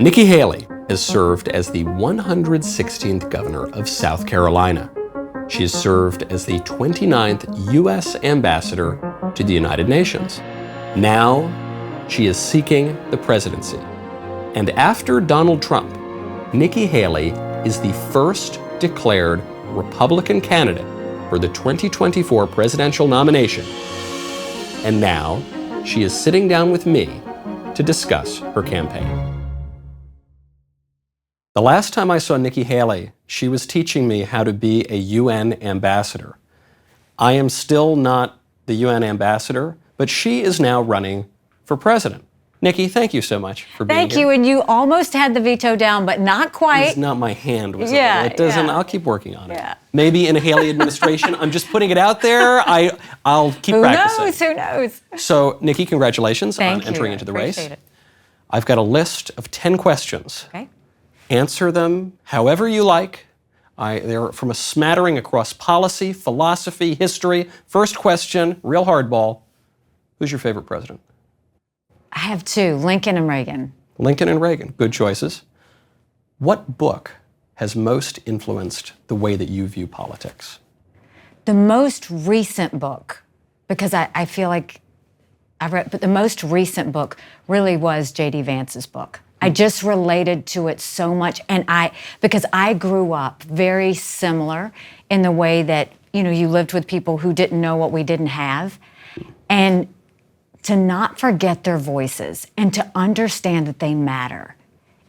Nikki Haley has served as the 116th governor of South Carolina. She has served as the 29th U.S. ambassador to the United Nations. Now, she is seeking the presidency. And after Donald Trump, Nikki Haley is the first declared Republican candidate for the 2024 presidential nomination. And now, she is sitting down with me to discuss her campaign. The last time I saw Nikki Haley, she was teaching me how to be a UN ambassador. I am still not the UN ambassador, but she is now running for president. Nikki, thank you so much for being here. Thank you, and you almost had the veto down, but not quite. It's not my hand, was Yeah, it? It doesn't. yeah. I'll keep working on it. Yeah. Maybe in a Haley administration. I'm just putting it out there. I'll keep practicing. Who knows? So, Nikki, congratulations on Thank you. entering into the race. Appreciate it. I've got a list of 10 questions. Okay. Answer them however you like. They're from a smattering across policy, philosophy, history. First question, real hardball. Who's your favorite president? I have two, Lincoln and Reagan. Lincoln and Reagan, good choices. What book has most influenced the way that you view politics? The most recent book, because I feel like I've read, but the most recent book really was J.D. Vance's book. I just related to it so much, and because I grew up very similar in the way that, you lived with people who didn't know what we didn't have, and to not forget their voices and to understand that they matter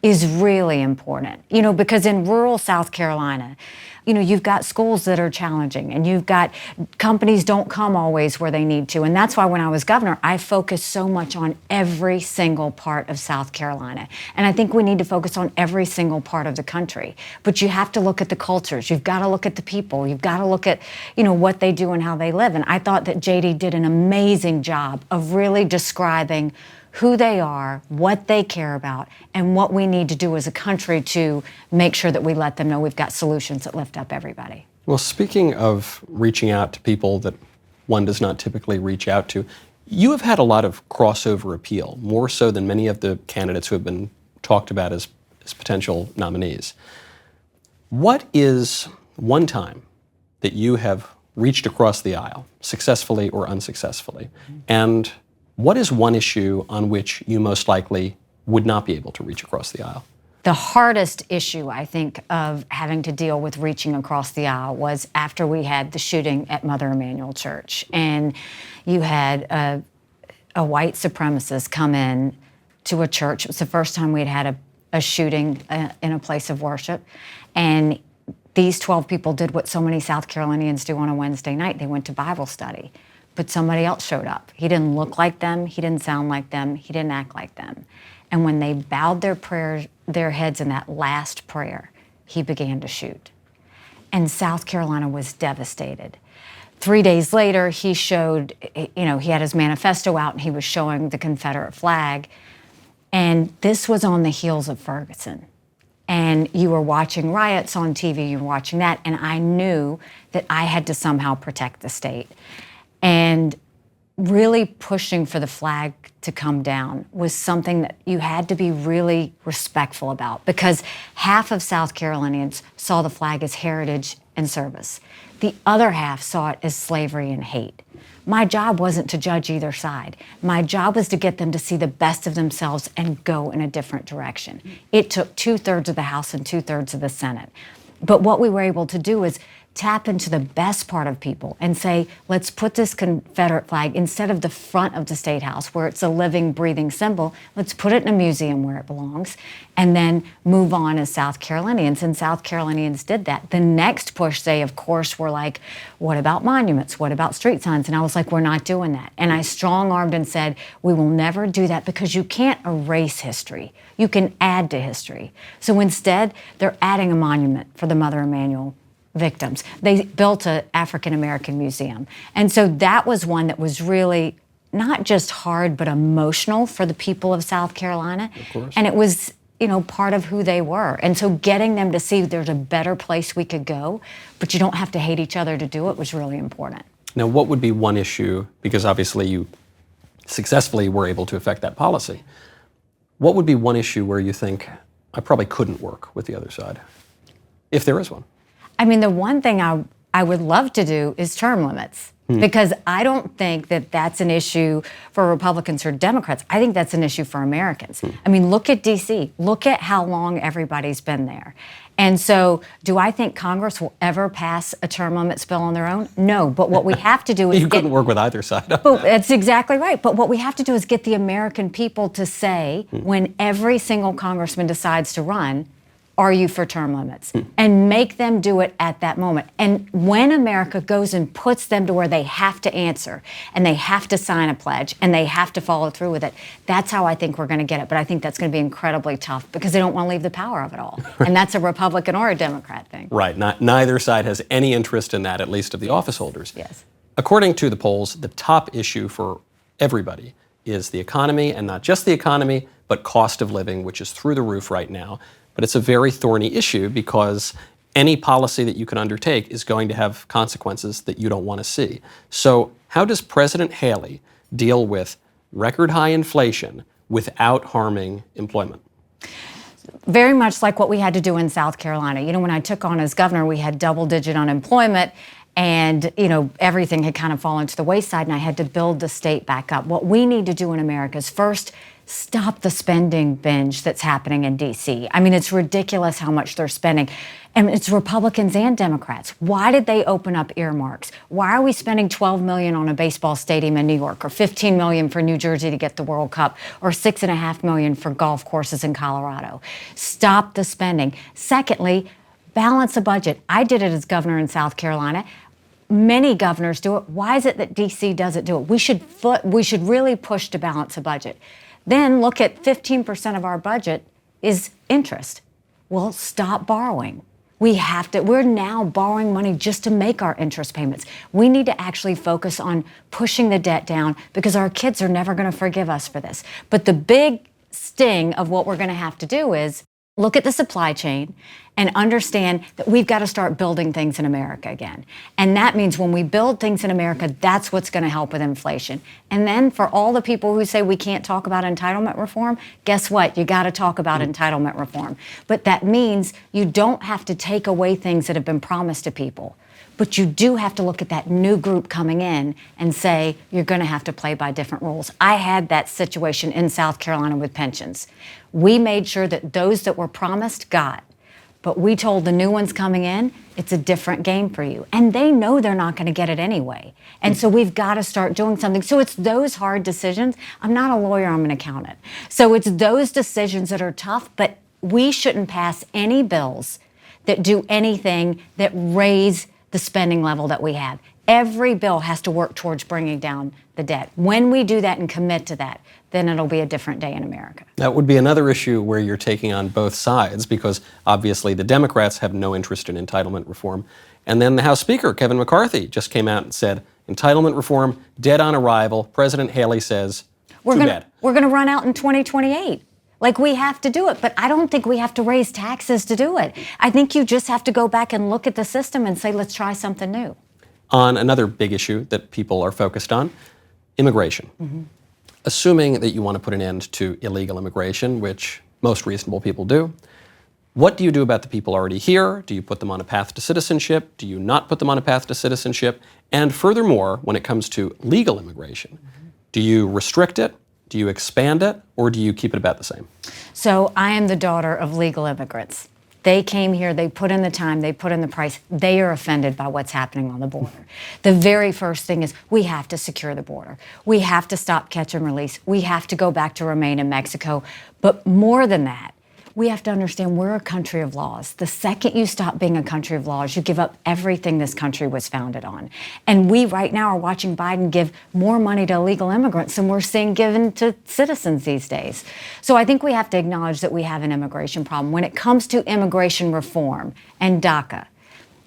is really important. Because in rural South Carolina, you've got schools that are challenging, and you've got companies don't come always where they need to. And that's why when I was governor, I focused so much on every single part of South Carolina. And I think we need to focus on every single part of the country. But you have to look at the cultures. You've got to look at the people. You've got to look at, what they do and how they live. And I thought that JD did an amazing job of really describing who they are, what they care about, and what we need to do as a country to make sure that we let them know we've got solutions that lift up everybody. Well, speaking of reaching out to people that one does not typically reach out to, you have had a lot of crossover appeal, more so than many of the candidates who have been talked about as potential nominees. What is one time that you have reached across the aisle, successfully or unsuccessfully, and what is one issue on which you most likely would not be able to reach across the aisle? The hardest issue, I think, of having to deal with reaching across the aisle was after we had the shooting at Mother Emanuel Church. And you had a white supremacist come in to a church. It was the first time we'd had a shooting in a place of worship. And these 12 people did what so many South Carolinians do on a Wednesday night. They went to Bible study. But somebody else showed up. He didn't look like them, he didn't sound like them, he didn't act like them. And when they bowed their heads in that last prayer, he began to shoot. And South Carolina was devastated. 3 days later, he showed, he had his manifesto out and he was showing the Confederate flag. And this was on the heels of Ferguson. And you were watching riots on TV, you were watching that, and I knew that I had to somehow protect the state. And really pushing for the flag to come down was something that you had to be really respectful about, because half of South Carolinians saw the flag as heritage and service. The other half saw it as slavery and hate. My job wasn't to judge either side. My job was to get them to see the best of themselves and go in a different direction. It took 2/3 of the House and 2/3 of the Senate. But what we were able to do is tap into the best part of people and say, let's put this Confederate flag instead of the front of the State House where it's a living, breathing symbol. Let's put it in a museum where it belongs and then move on as South Carolinians. And South Carolinians did that. The next push, they, of course, were like, what about monuments? What about street signs? And I was like, we're not doing that. And I strong-armed and said, we will never do that because you can't erase history. You can add to history. So instead, they're adding a monument for the Mother Emanuel victims. They built an African-American museum. And so that was one that was really not just hard, but emotional for the people of South Carolina. Of course. And it was, part of who they were. And so getting them to see there's a better place we could go, but you don't have to hate each other to do it was really important. Now, what would be one issue, because obviously you successfully were able to affect that policy, what would be one issue where you think I probably couldn't work with the other side, if there is one. I mean, the one thing I would love to do is term limits. Because I don't think that that's an issue for Republicans or Democrats. I think that's an issue for Americans. I mean, look at D.C. Look at how long everybody's been there. And so do I think Congress will ever pass a term limits bill on their own? No. But what we have to do is You couldn't work with either side. That's exactly right. But what we have to do is get the American people to say, when every single congressman decides to run, are you for term limits? And make them do it at that moment. And when America goes and puts them to where they have to answer and they have to sign a pledge and they have to follow through with it, that's how I think we're going to get it. But I think that's going to be incredibly tough because they don't want to leave the power of it all. And that's a Republican or a Democrat thing. Right. Neither side has any interest in that, at least of the office holders. Yes. According to the polls, the top issue for everybody is the economy, and not just the economy, but cost of living, which is through the roof right now. But it's a very thorny issue because any policy that you can undertake is going to have consequences that you don't want to see. So how does President Haley deal with record high inflation without harming employment? Very much like what we had to do in South Carolina. You know, when I took on as governor, we had double-digit unemployment. And, you know, everything had kind of fallen to the wayside, and I had to build the state back up. What we need to do in America is first stop the spending binge that's happening in D.C. I mean, it's ridiculous how much they're spending. And it's Republicans and Democrats. Why did they open up earmarks? Why are we spending $12 million on a baseball stadium in New York, or $15 million for New Jersey to get the World Cup, or $6.5 million for golf courses in Colorado? Stop the spending. Secondly, balance a budget. I did it as governor in South Carolina. Many governors do it. Why is it that D.C. doesn't do it? We should really push to balance a budget. Then look at 15% of our budget is interest. Well, stop borrowing. We're now borrowing money just to make our interest payments. We need to actually focus on pushing the debt down because our kids are never going to forgive us for this. But the big sting of what we're going to have to do is look at the supply chain and understand that we've got to start building things in America again. And that means when we build things in America, that's what's going to help with inflation. And then for all the people who say we can't talk about entitlement reform, guess what? You got to talk about entitlement reform. But that means you don't have to take away things that have been promised to people. But you do have to look at that new group coming in and say, you're going to have to play by different rules. I had that situation in South Carolina with pensions. We made sure that those that were promised got. But we told the new ones coming in, it's a different game for you. And they know they're not going to get it anyway. And so we've got to start doing something. So it's those hard decisions. I'm not a lawyer, I'm an accountant. So it's those decisions that are tough, but we shouldn't pass any bills that do anything that raise the spending level that we have. Every bill has to work towards bringing down the debt. When we do that and commit to that, then it'll be a different day in America. That would be another issue where you're taking on both sides, because obviously the Democrats have no interest in entitlement reform. And then the House Speaker, Kevin McCarthy, just came out and said, entitlement reform, dead on arrival. President Haley says, too bad. We're going to run out in 2028. Like, we have to do it, but I don't think we have to raise taxes to do it. I think you just have to go back and look at the system and say, let's try something new. On another big issue that people are focused on, immigration. Assuming that you want to put an end to illegal immigration, which most reasonable people do, what do you do about the people already here? Do you put them on a path to citizenship? Do you not put them on a path to citizenship? And furthermore, when it comes to legal immigration, do you restrict it? Do you expand it? Or do you keep it about the same? So I am the daughter of legal immigrants. They came here, they put in the time, they put in the price. They are offended by what's happening on the border. The very first thing is we have to secure the border. We have to stop catch and release. We have to go back to remain in Mexico. But more than that, we have to understand we're a country of laws. The second you stop being a country of laws, you give up everything this country was founded on. And we right now are watching Biden give more money to illegal immigrants than we're seeing given to citizens these days. So I think we have to acknowledge that we have an immigration problem. When it comes to immigration reform and DACA,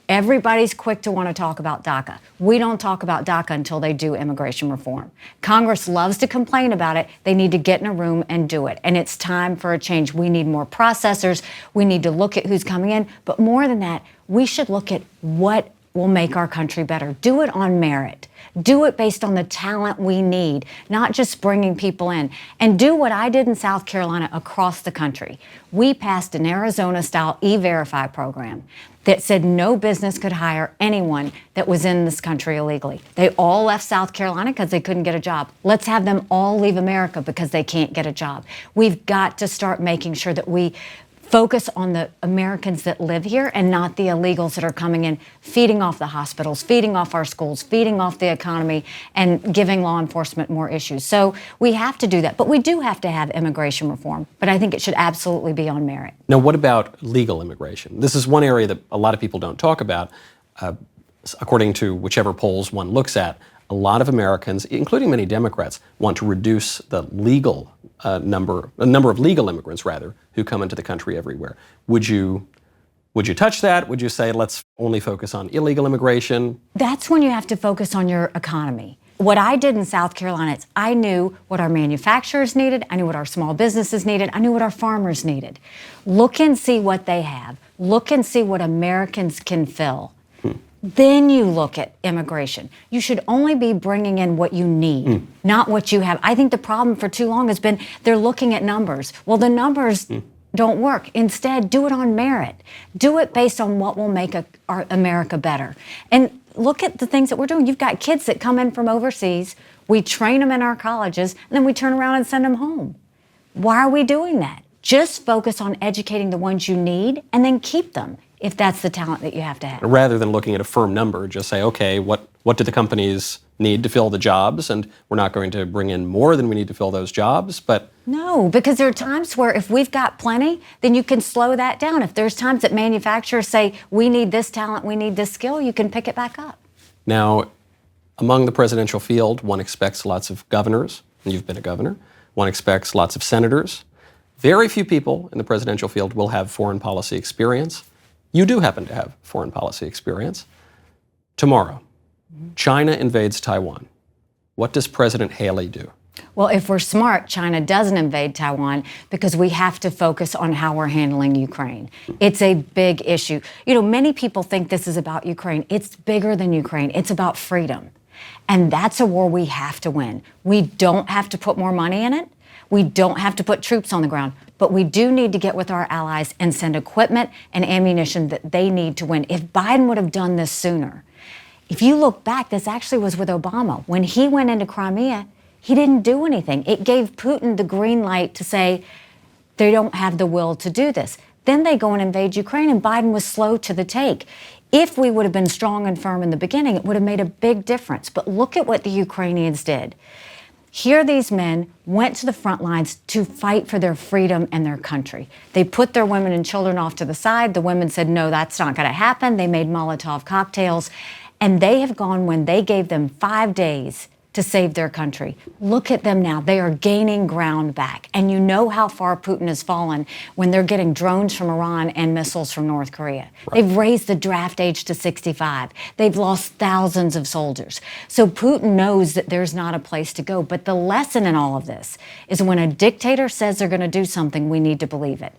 everybody's quick to want to talk about DACA. We don't talk about DACA until they do immigration reform. Congress loves to complain about it. They need to get in a room and do it. And it's time for a change. We need more processors. We need to look at who's coming in. But more than that, we should look at what will make our country better. Do it on merit. Do it based on the talent we need, not just bringing people in. And do what I did in South Carolina across the country. We passed an Arizona-style E-Verify program that said no business could hire anyone that was in this country illegally. They all left South Carolina because they couldn't get a job. Let's have them all leave America because they can't get a job. We've got to start making sure that we focus on the Americans that live here and not the illegals that are coming in, feeding off the hospitals, feeding off our schools, feeding off the economy, and giving law enforcement more issues. So we have to do that. But we do have to have immigration reform. But I think it should absolutely be on merit. Now, what about legal immigration? This is one area that a lot of people don't talk about. According to whichever polls one looks at, a lot of Americans, including many Democrats, want to reduce the legal number of legal immigrants, rather, who come into the country everywhere. Would you touch that? Would you say let's only focus on illegal immigration? That's when you have to focus on your economy. What I did in South Carolina is I knew what our manufacturers needed, I knew what our small businesses needed, I knew what our farmers needed. Look and see what they have. Look and see what Americans can fill. Then you look at immigration. You should only be bringing in what you need, not what you have. I think the problem for too long has been they're looking at numbers. Well, the numbers don't work. Instead, do it on merit. Do it based on what will make our America better. And look at the things that we're doing. You've got kids that come in from overseas. We train them in our colleges, and then we turn around and send them home. Why are we doing that? Just focus on educating the ones you need and then keep them, if that's the talent that you have to have. Rather than looking at a firm number, just say, okay, what do the companies need to fill the jobs? And we're not going to bring in more than we need to fill those jobs, but... No, because there are times where if we've got plenty, then you can slow that down. If there's times that manufacturers say, we need this talent, we need this skill, you can pick it back up. Now, among the presidential field, one expects lots of governors, and you've been a governor. One expects lots of senators. Very few people in the presidential field will have foreign policy experience. You do happen to have foreign policy experience. Tomorrow, China invades Taiwan. What does President Haley do? Well, if we're smart, China doesn't invade Taiwan because we have to focus on how we're handling Ukraine. It's a big issue. You know, many people think this is about Ukraine. It's bigger than Ukraine. It's about freedom. And that's a war we have to win. We don't have to put more money in it. We don't have to put troops on the ground, but we do need to get with our allies and send equipment and ammunition that they need to win. If Biden would have done this sooner, if you look back, this actually was with Obama. When he went into Crimea, he didn't do anything. It gave Putin the green light to say they don't have the will to do this. Then they go and invade Ukraine, and Biden was slow to the take. If we would have been strong and firm in the beginning, it would have made a big difference. But look at what the Ukrainians did. Here these men went to the front lines to fight for their freedom and their country. They put their women and children off to the side. The women said, no, that's not going to happen. They made Molotov cocktails. And they have gone when they gave them 5 days to save their country. Look at them now. They are gaining ground back. And you know how far Putin has fallen when they're getting drones from Iran and missiles from North Korea. Right. They've raised the draft age to 65. They've lost thousands of soldiers. So Putin knows that there's not a place to go. But the lesson in all of this is when a dictator says they're going to do something, we need to believe it.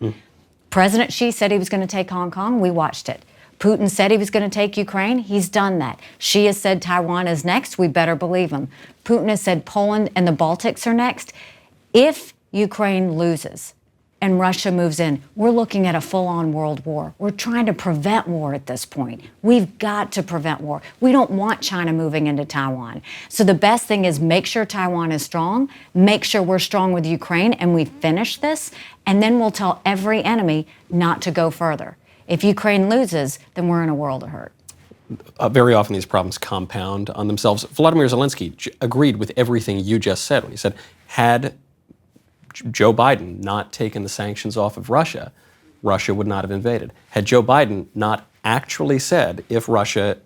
President Xi said he was going to take Hong Kong. We watched it. Putin said he was going to take Ukraine. He's done that. Xi has said Taiwan is next. We better believe him. Putin has said Poland and the Baltics are next. If Ukraine loses and Russia moves in, we're looking at a full-on world war. We're trying to prevent war at this point. We've got to prevent war. We don't want China moving into Taiwan. So the best thing is make sure Taiwan is strong, make sure we're strong with Ukraine, and we finish this, and then we'll tell every enemy not to go further. If Ukraine loses, then we're in a world of hurt. Very often these problems compound on themselves. Vladimir Zelensky agreed with everything you just said when he said, had Joe Biden not taken the sanctions off of Russia, Russia would not have invaded. Had Joe Biden not actually said, if Russia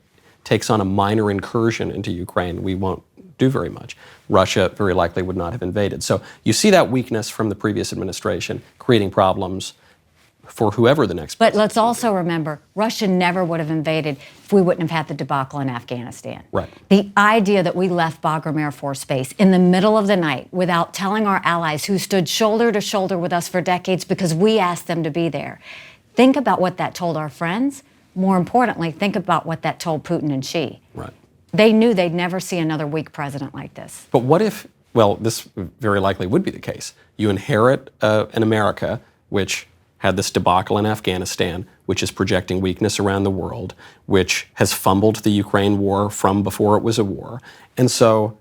takes on a minor incursion into Ukraine, we won't do very much, Russia very likely would not have invaded. So you see that weakness from the previous administration creating problems for whoever the next president. But let's also remember, Russia never would have invaded if we wouldn't have had the debacle in Afghanistan. Right. The idea that we left Bagram Air Force Base in the middle of the night without telling our allies who stood shoulder to shoulder with us for decades because we asked them to be there. Think about what that told our friends, More importantly, think about what that told Putin and Xi. Right. They knew they'd never see another weak president like this. But what if, well, this very likely would be the case. You inherit an America which had this debacle in Afghanistan, which is projecting weakness around the world, which has fumbled the Ukraine war from before it was a war. And so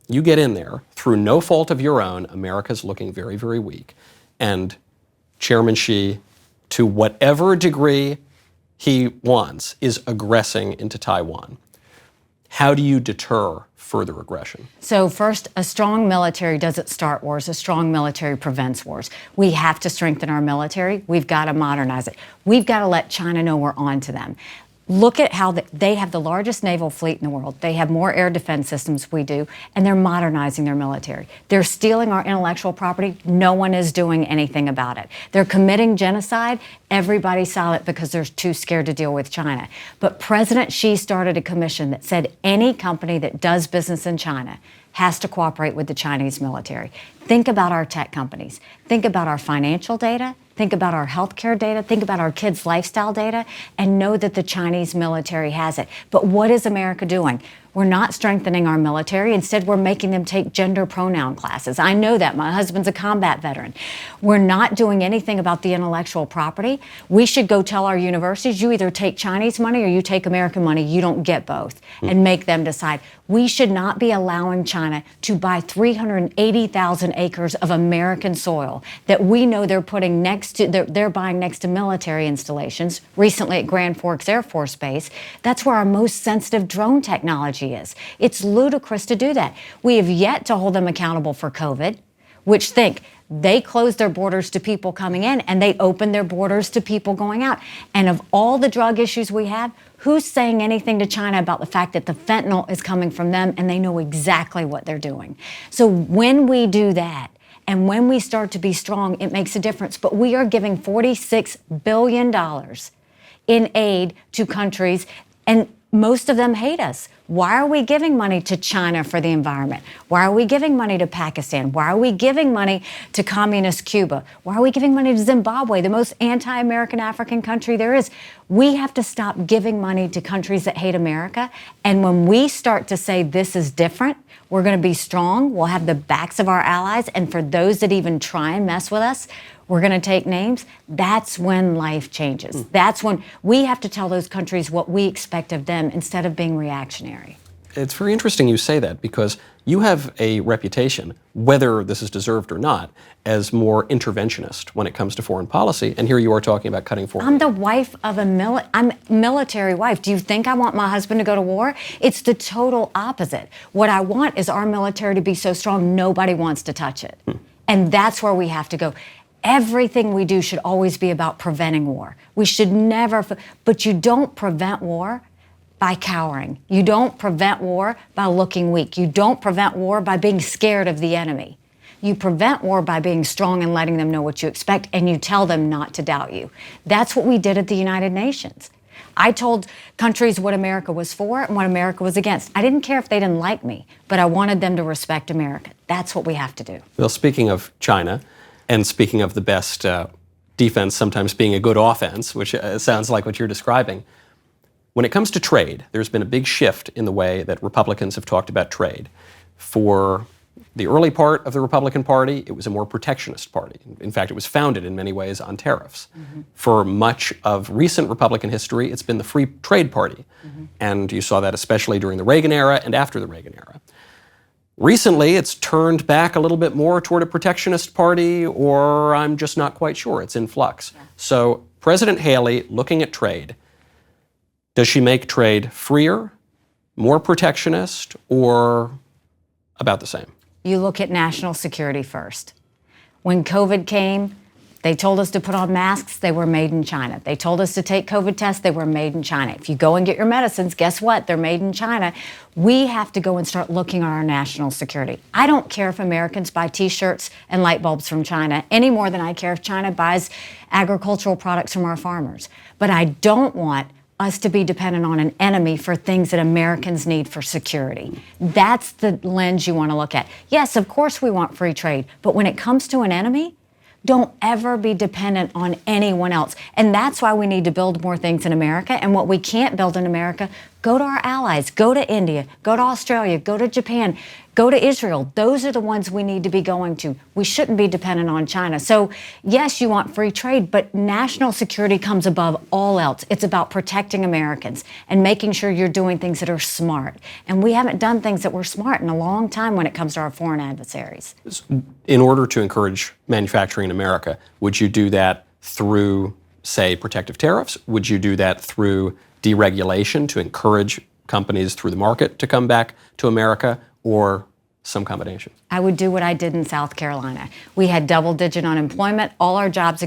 you get in there, through no fault of your own, America's looking very, very weak. And Chairman Xi, to whatever degree he wants, is aggressing into Taiwan. How do you deter further aggression? So first, a strong military doesn't start wars. A strong military prevents wars. We have to strengthen our military. We've got to modernize it. We've got to let China know we're on to them. Look at how they have the largest naval fleet in the world. They have more air defense systems we do, and they're modernizing their military. They're stealing our intellectual property. No one is doing anything about it. They're committing genocide. Everybody's silent because they're too scared to deal with China. But President Xi started a commission that said any company that does business in China has to cooperate with the Chinese military. Think about our tech companies. Think about our financial data. Think about our healthcare data, think about our kids' lifestyle data, and know that the Chinese military has it. But what is America doing? We're not strengthening our military. Instead, we're making them take gender pronoun classes. I know that. My husband's a combat veteran. We're not doing anything about the intellectual property. We should go tell our universities, you either take Chinese money or you take American money. You don't get both, and make them decide. We should not be allowing China to buy 380,000 acres of American soil that we know they're putting next to, they're buying next to military installations, recently at Grand Forks Air Force Base. That's where our most sensitive drone technology is. It's ludicrous to do that. We have yet to hold them accountable for COVID, which they closed their borders to people coming in and they opened their borders to people going out. And of all the drug issues we have, who's saying anything to China about the fact that the fentanyl is coming from them and they know exactly what they're doing? So when we do that, and when we start to be strong, it makes a difference. But we are giving $46 billion in aid to countries, and most of them hate us. Why are we giving money to China for the environment? Why are we giving money to Pakistan? Why are we giving money to communist Cuba? Why are we giving money to Zimbabwe, the most anti-American African country there is? We have to stop giving money to countries that hate America. And when we start to say this is different, we're going to be strong. We'll have the backs of our allies. And for those that even try and mess with us, we're going to take names. That's when life changes. That's when we have to tell those countries what we expect of them instead of being reactionary. It's very interesting you say that, because you have a reputation, whether this is deserved or not, as more interventionist when it comes to foreign policy. And here you are talking about cutting foreign aid. I'm the wife of I'm a military wife. Do you think I want my husband to go to war? It's the total opposite. What I want is our military to be so strong nobody wants to touch it. And that's where we have to go. Everything we do should always be about preventing war. We should never, but you don't prevent war by cowering. You don't prevent war by looking weak. You don't prevent war by being scared of the enemy. You prevent war by being strong and letting them know what you expect, and you tell them not to doubt you. That's what we did at the United Nations. I told countries what America was for and what America was against. I didn't care if they didn't like me, but I wanted them to respect America. That's what we have to do. Well, speaking of China, and speaking of the best defense sometimes being a good offense, which sounds like what you're describing, when it comes to trade, there's been a big shift in the way that Republicans have talked about trade. For the early part of the Republican Party, it was a more protectionist party. In fact, it was founded in many ways on tariffs. For much of recent Republican history, it's been the free trade party. And you saw that especially during the Reagan era and after the Reagan era. Recently, it's turned back a little bit more toward a protectionist party, or I'm just not quite sure. It's in flux. So President Haley, looking at trade, does she make trade freer, more protectionist, or about the same? You look at national security first. When COVID came, they told us to put on masks, they were made in China. They told us to take COVID tests, they were made in China. If you go and get your medicines, guess what? They're made in China. We have to go and start looking at our national security. I don't care if Americans buy T-shirts and light bulbs from China any more than I care if China buys agricultural products from our farmers. But I don't want us to be dependent on an enemy for things that Americans need for security. That's the lens you want to look at. Yes, of course we want free trade, but when it comes to an enemy, Don't ever be dependent on anyone else. And that's why we need to build more things in America. And what we can't build in America, go to our allies, go to India, go to Australia, go to Japan, go to Israel. Those are the ones we need to be going to. We shouldn't be dependent on China. So yes, you want free trade, but national security comes above all else. It's about protecting Americans and making sure you're doing things that are smart. And we haven't done things that were smart in a long time when it comes to our foreign adversaries. In order to encourage manufacturing in America, would you do that through, say, protective tariffs? Would you do that through deregulation to encourage companies through the market to come back to America, or some combination? I would do what I did in South Carolina. We had double-digit unemployment. All our jobs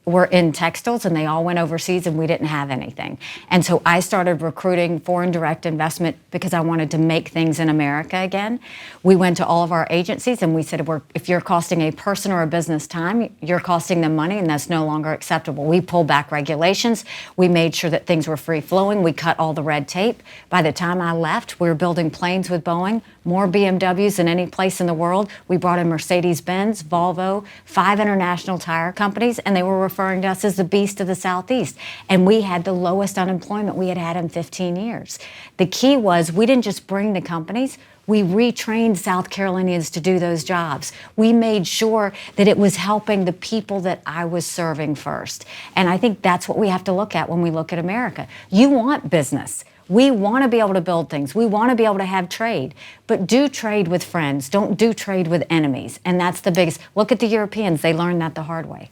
were in textiles, and they all went overseas, and we didn't have anything. And so I started recruiting foreign direct investment because I wanted to make things in America again. We went to all of our agencies, and we said, if you're costing a person or a business time, you're costing them money, and that's no longer acceptable. We pulled back regulations. We made sure that things were free-flowing. We cut all the red tape. By the time I left, we were building planes with Boeing, more BMWs than any place in the world. We brought in Mercedes-Benz, Volvo, 5 international tire companies, and they were referring to us as the beast of the Southeast. And we had the lowest unemployment we had had in 15 years. The key was we didn't just bring the companies, we retrained South Carolinians to do those jobs. We made sure that it was helping the people that I was serving first. And I think that's what we have to look at when we look at America. You want business. We want to be able to build things. We want to be able to have trade. But do trade with friends. Don't do trade with enemies. And that's the biggest. Look at the Europeans. They learned that the hard way.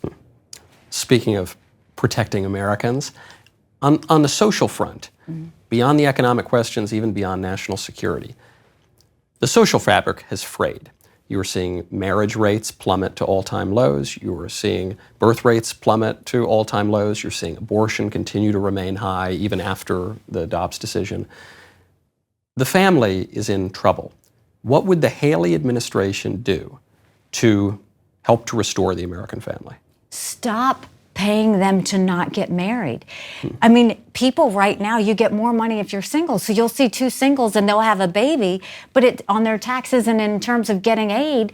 Speaking of protecting Americans, on the social front, beyond the economic questions, even beyond national security, the social fabric has frayed. You are seeing marriage rates plummet to all-time lows. You are seeing birth rates plummet to all-time lows. You're seeing abortion continue to remain high even after the Dobbs decision. The family is in trouble. What would the Haley administration do to help to restore the American family? Stop paying them to not get married. I mean, people right now, you get more money if you're single. So you'll see 2 singles and they'll have a baby, but on their taxes and in terms of getting aid,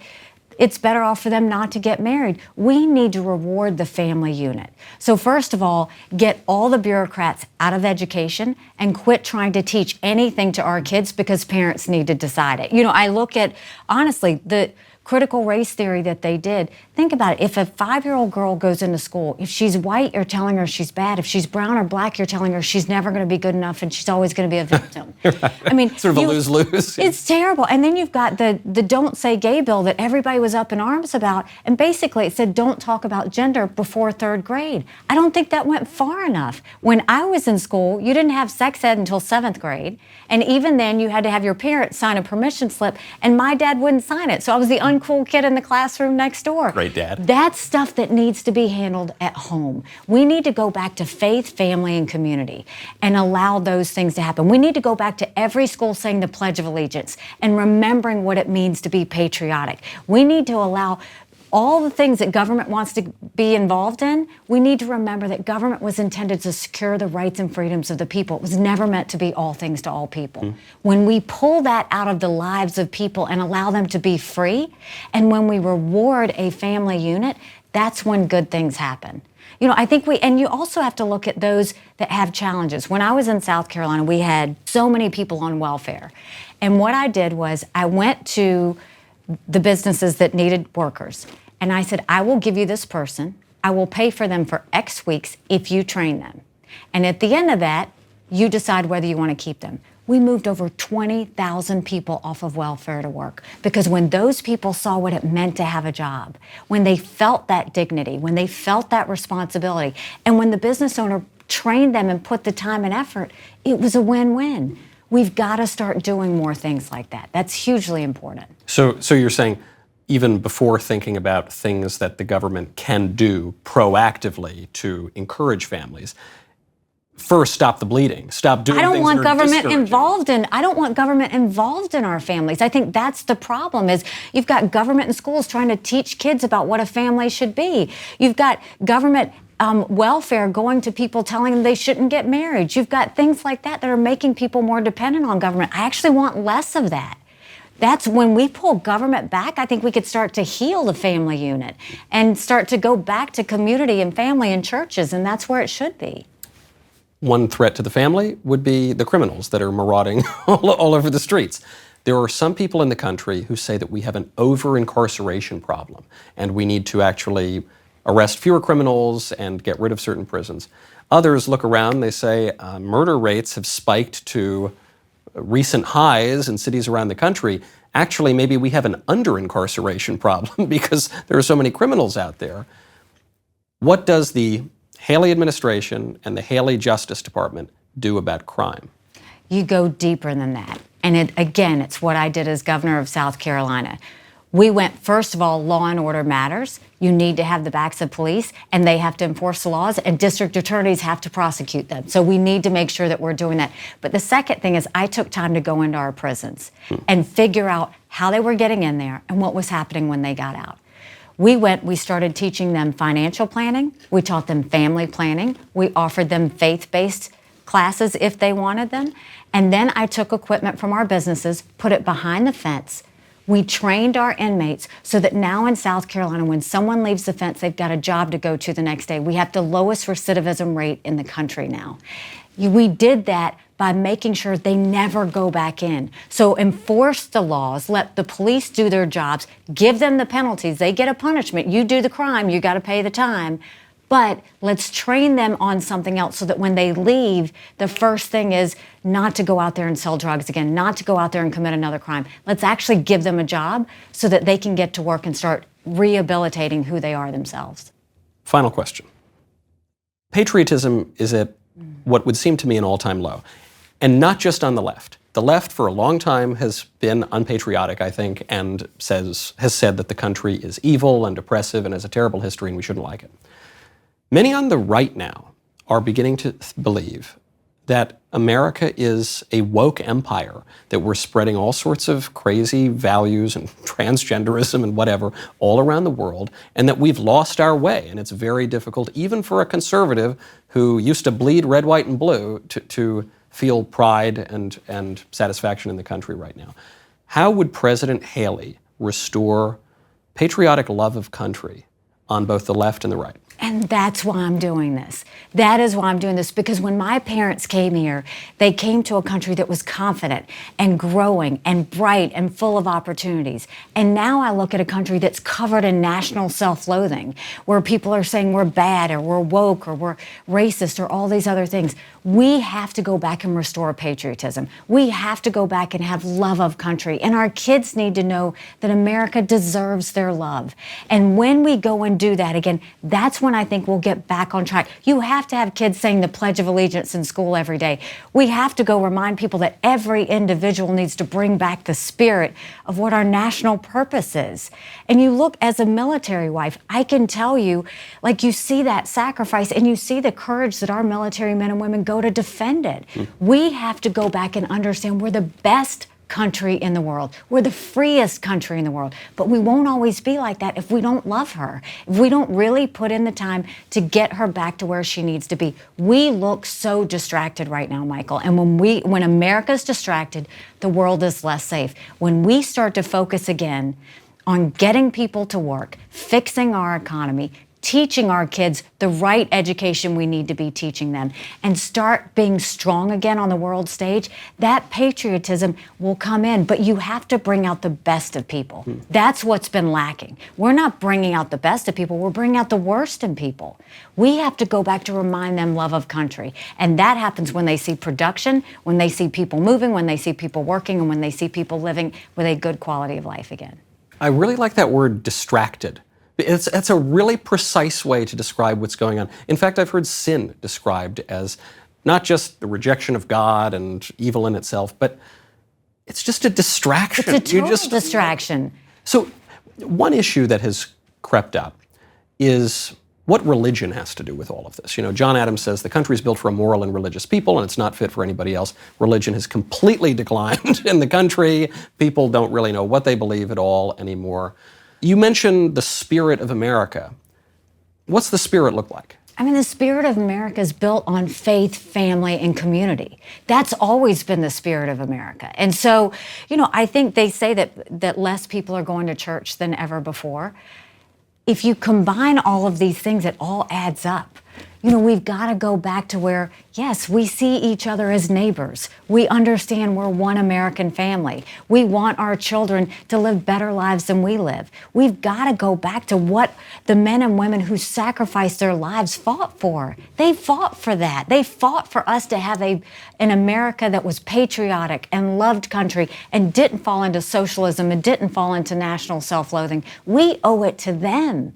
it's better off for them not to get married. We need to reward the family unit. So first of all, get all the bureaucrats out of education and quit trying to teach anything to our kids because parents need to decide it. You know, I look at, honestly, the critical race theory that they did. Think about it. If a 5-year-old girl goes into school, if she's white, you're telling her she's bad. If she's brown or black, you're telling her she's never going to be good enough and she's always going to be a victim. Right. I mean, sort of a lose-lose. It's terrible. And then you've got the Don't Say Gay bill that everybody was up in arms about. And basically it said don't talk about gender before 3rd grade. I don't think that went far enough. When I was in school, you didn't have sex ed until 7th grade. And even then you had to have your parents sign a permission slip. And my dad wouldn't sign it. So I was the uncool kid in the classroom next door. Great dad. That's stuff that needs to be handled at home. We need to go back to faith, family, and community and allow those things to happen. We need to go back to every school saying the Pledge of Allegiance and remembering what it means to be patriotic. We need to allow all the things that government wants to be involved in. We need to remember that government was intended to secure the rights and freedoms of the people. It was never meant to be all things to all people. When we pull that out of the lives of people and allow them to be free, and when we reward a family unit, that's when good things happen. You know, I think and you also have to look at those that have challenges. When I was in South Carolina, we had so many people on welfare. And what I did was I went to the businesses that needed workers. And I said, I will give you this person. I will pay for them for X weeks if you train them. And at the end of that, you decide whether you want to keep them. We moved over 20,000 people off of welfare to work because when those people saw what it meant to have a job, when they felt that dignity, when they felt that responsibility, and when the business owner trained them and put the time and effort, it was a win-win. We've got to start doing more things like that. That's hugely important. So you're saying even before thinking about things that the government can do proactively to encourage families, first stop the bleeding. Stop doing things that are discouraging. I don't want government involved in our families. I think that's the problem is you've got government in schools trying to teach kids about what a family should be. You've got government welfare going to people telling them they shouldn't get married. You've got things like that that are making people more dependent on government. I actually want less of that. That's when we pull government back, I think we could start to heal the family unit and start to go back to community and family and churches, and that's where it should be. One threat to the family would be the criminals that are marauding all over the streets. There are some people in the country who say that we have an over-incarceration problem, and we need to actually arrest fewer criminals and get rid of certain prisons. Others look around, they say murder rates have spiked to recent highs in cities around the country. Actually, maybe we have an under-incarceration problem because there are so many criminals out there. What does the Haley administration and the Haley Justice Department do about crime? You go deeper than that. And again, it's what I did as governor of South Carolina. We went, first of all, law and order matters. You need to have the backs of police, and they have to enforce the laws, and district attorneys have to prosecute them. So we need to make sure that we're doing that. But the second thing is I took time to go into our prisons and figure out how they were getting in there and what was happening when they got out. We started teaching them financial planning. We taught them family planning. We offered them faith-based classes if they wanted them. And then I took equipment from our businesses, put it behind the fence. We trained our inmates so that now in South Carolina, when someone leaves the fence, they've got a job to go to the next day. We have the lowest recidivism rate in the country now. We did that by making sure they never go back in. So enforce the laws, let the police do their jobs, give them the penalties. They get a punishment. You do the crime, you got to pay the time. But let's train them on something else so that when they leave, the first thing is not to go out there and sell drugs again, not to go out there and commit another crime. Let's actually give them a job so that they can get to work and start rehabilitating who they are themselves. Final question. Patriotism is at what would seem to me an all-time low, and not just on the left. The left for a long time has been unpatriotic, I think, and has said that the country is evil and oppressive and has a terrible history and we shouldn't like it. Many on the right now are beginning to believe that America is a woke empire, that we're spreading all sorts of crazy values and transgenderism and whatever all around the world, and that we've lost our way. And it's very difficult, even for a conservative who used to bleed red, white, and blue, to feel pride and satisfaction in the country right now. How would President Haley restore patriotic love of country on both the left and the right? And that's why I'm doing this. That is why I'm doing this, because when my parents came here, they came to a country that was confident and growing and bright and full of opportunities. And now I look at a country that's covered in national self-loathing, where people are saying we're bad or we're woke or we're racist or all these other things. We have to go back and restore patriotism. We have to go back and have love of country. And our kids need to know that America deserves their love. And when we go and do that, again, that's when I think we'll get back on track. You have to have kids saying the Pledge of Allegiance in school every day. We have to go remind people that every individual needs to bring back the spirit of what our national purpose is. And you look, as a military wife, I can tell you, like, you see that sacrifice and you see the courage that our military men and women go to defend it. We have to go back and understand we're the best country in the world. We're the freest country in the world. But we won't always be like that if we don't love her, if we don't really put in the time to get her back to where she needs to be. We look so distracted right now, Michael. And when America's distracted, the world is less safe. When we start to focus again on getting people to work, fixing our economy, teaching our kids the right education we need to be teaching them, and start being strong again on the world stage, that patriotism will come in. But you have to bring out the best of people. That's what's been lacking. We're not bringing out the best of people, we're bringing out the worst in people. We have to go back to remind them love of country. And that happens when they see production, when they see people moving, when they see people working, and when they see people living with a good quality of life again. I really like that word, distracted. It's a really precise way to describe what's going on. In fact, I've heard sin described as not just the rejection of God and evil in itself, but it's just a distraction. It's a total distraction. So one issue that has crept up is what religion has to do with all of this. You know, John Adams says the country is built for a moral and religious people, and it's not fit for anybody else. Religion has completely declined in the country. People don't really know what they believe at all anymore. You mentioned the spirit of America. What's the spirit look like? I mean, the spirit of America is built on faith, family, and community. That's always been the spirit of America. And so, I think they say that less people are going to church than ever before. If you combine all of these things, it all adds up. We've got to go back to where, yes, we see each other as neighbors. We understand we're one American family. We want our children to live better lives than we live. We've got to go back to what the men and women who sacrificed their lives fought for. They fought for that. They fought for us to have an America that was patriotic and loved country and didn't fall into socialism and didn't fall into national self-loathing. We owe it to them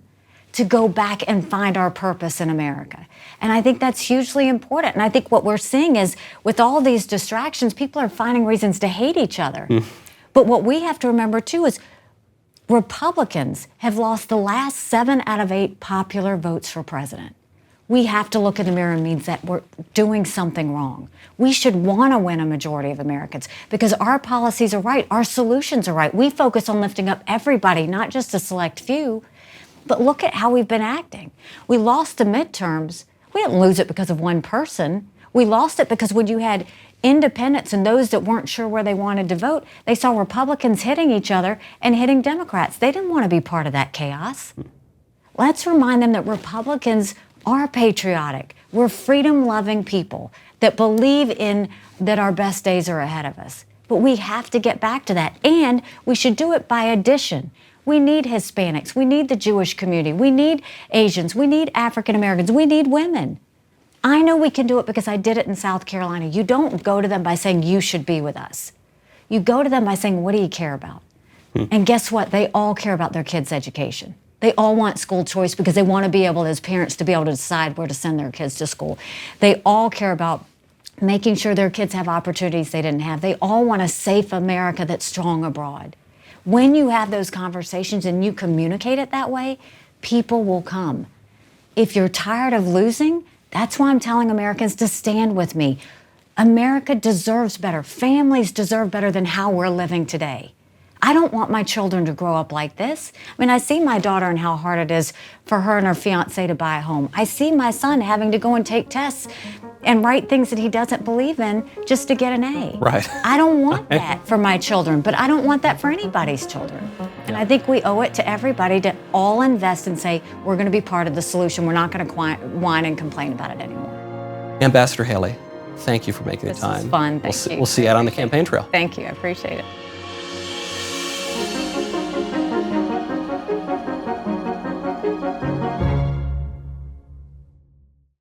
to go back and find our purpose in America. And I think that's hugely important. And I think what we're seeing is with all these distractions, people are finding reasons to hate each other. But what we have to remember too is Republicans have lost the last 7 out of 8 popular votes for president. We have to look in the mirror and means that we're doing something wrong. We should want to win a majority of Americans because our policies are right, our solutions are right. We focus on lifting up everybody, not just a select few. But look at how we've been acting. We lost the midterms. We didn't lose it because of one person. We lost it because when you had independents and those that weren't sure where they wanted to vote, they saw Republicans hitting each other and hitting Democrats. They didn't want to be part of that chaos. Let's remind them that Republicans are patriotic. We're freedom-loving people that believe in that our best days are ahead of us. But we have to get back to that. And we should do it by addition. We need Hispanics. We need the Jewish community. We need Asians. We need African Americans. We need women. I know we can do it because I did it in South Carolina. You don't go to them by saying you should be with us. You go to them by saying, what do you care about? And guess what? They all care about their kids' education. They all want school choice because they want to be able, as parents, to be able to decide where to send their kids to school. They all care about making sure their kids have opportunities they didn't have. They all want a safe America that's strong abroad. When you have those conversations and you communicate it that way, people will come. If you're tired of losing, that's why I'm telling Americans to stand with me. America deserves better. Families deserve better than how we're living today. I don't want my children to grow up like this. I mean, I see my daughter and how hard it is for her and her fiance to buy a home. I see my son having to go and take tests and write things that he doesn't believe in just to get an A. Right. I don't want that for my children, but I don't want that for anybody's children. And I think we owe it to everybody to all invest and say, we're going to be part of the solution. We're not going to whine and complain about it anymore. Ambassador Haley, thank you for making the time. This was fun. Thank you. We'll see you out on the campaign trail. Thank you. I appreciate it.